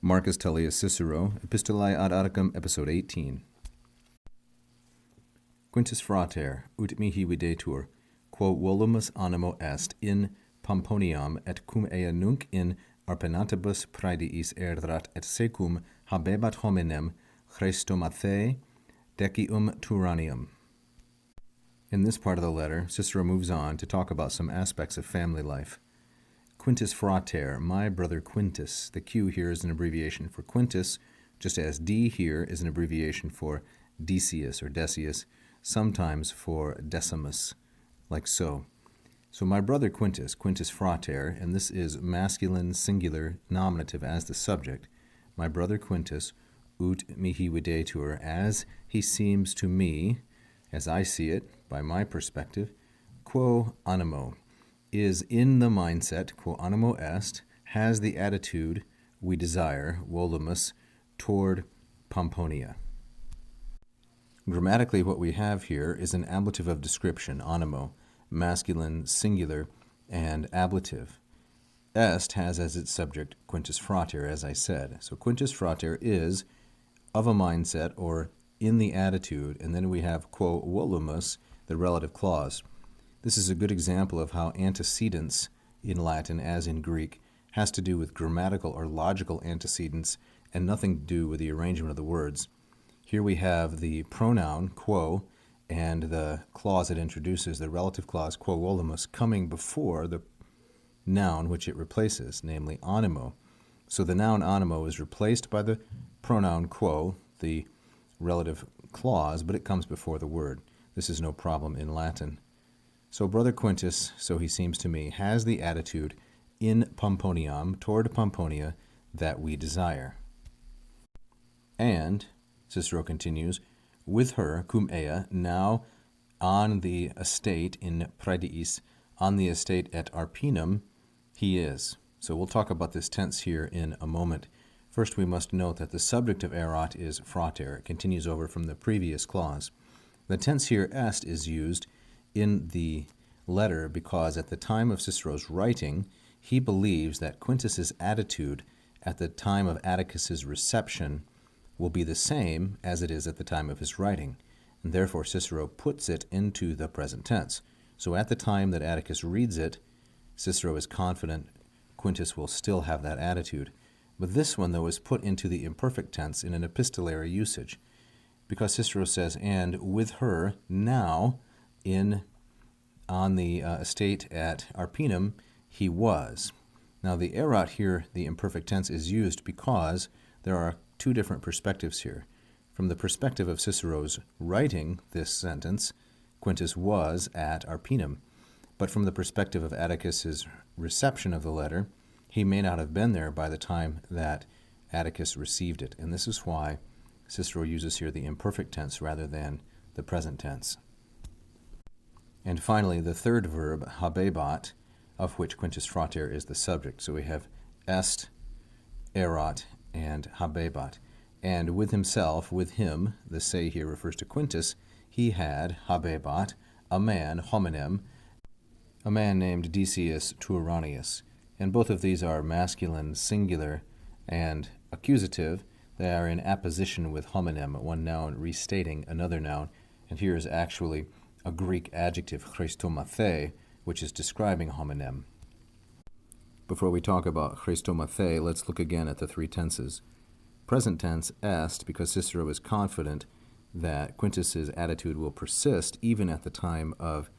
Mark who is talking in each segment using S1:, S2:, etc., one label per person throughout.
S1: Marcus Tullius Cicero, Epistulae Ad Atticum, Episode 18. Quintus frater, ut mihi videtur, quo volumus animo est in Pomponiam, et cum ea nunc in arpenantibus praediis erdrat, et secum habebat hominem Chrestomathae decium Turanium. In this part of the letter, Cicero moves on to talk about some aspects of family life. Quintus frater, my brother Quintus. The Q here is an abbreviation for Quintus, just as D here is an abbreviation for Decius or Decius, sometimes for Decimus, like so. So my brother Quintus, Quintus frater, and this is masculine singular nominative as the subject. My brother Quintus, ut mihi videtur, as he seems to me, as I see it, by my perspective, quo animo, is in the mindset, quo animo est, has the attitude we desire, volumus, toward Pomponia. Grammatically, what we have here is an ablative of description, animo, masculine, singular, and ablative. Est has as its subject Quintus frater, as I said. So Quintus frater is of a mindset or in the attitude, and then we have quo volumus, the relative clause. This is a good example of how antecedents in Latin, as in Greek, has to do with grammatical or logical antecedents and nothing to do with the arrangement of the words. Here we have the pronoun quo and the clause it introduces, the relative clause quo volumus, coming before the noun which it replaces, namely animo. So the noun animo is replaced by the pronoun quo, the relative clause, but it comes before the word. This is no problem in Latin. So brother Quintus, so he seems to me, has the attitude in Pomponiam, toward Pomponia, that we desire. And, Cicero continues, with her, cum ea, now on the estate in praediis, on the estate at Arpinum, he is. So we'll talk about this tense here in a moment. First, we must note that the subject of erat is frater. It continues over from the previous clause. The tense here, est, is used in the letter because at the time of Cicero's writing, he believes that Quintus's attitude at the time of Atticus's reception will be the same as it is at the time of his writing, and therefore Cicero puts it into the present tense. So at the time that Atticus reads it, Cicero is confident Quintus will still have that attitude. But this one, though, is put into the imperfect tense in an epistolary usage, because Cicero says, and with her now on the estate at Arpinum, he was. Now the erat here, the imperfect tense, is used because there are two different perspectives here. From the perspective of Cicero's writing this sentence, Quintus was at Arpinum. But from the perspective of Atticus's reception of the letter, he may not have been there by the time that Atticus received it. And this is why Cicero uses here the imperfect tense rather than the present tense. And finally, the third verb, habebat, of which Quintus frater is the subject. So we have est, erat, and habebat. And with himself, with him, the se here refers to Quintus, he had, habebat, a man, hominem, a man named Decius Turanius. And both of these are masculine, singular, and accusative. They are in apposition with hominem, one noun restating another noun. And here is actually a Greek adjective, Chrestomathae, which is describing hominem. Before we talk about Chrestomathae, let's look again at the three tenses. Present tense, est, because Cicero is confident that Quintus's attitude will persist even at the time of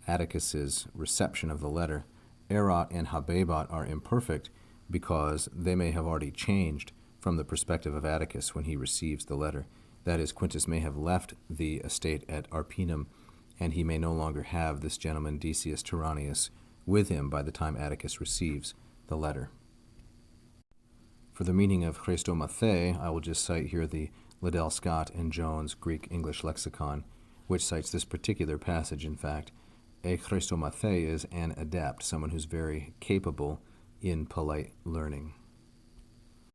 S1: Atticus's reception of the letter. Erat and habebat are imperfect because they may have already changed from the perspective of Atticus when he receives the letter. That is, Quintus may have left the estate at Arpinum, and he may no longer have this gentleman Decius Turanius with him by the time Atticus receives the letter. For the meaning of Chrestomathae, I will just cite here the Liddell Scott and Jones Greek-English lexicon, which cites this particular passage, in fact. A Chrestomathae is an adept, someone who's very capable in polite learning.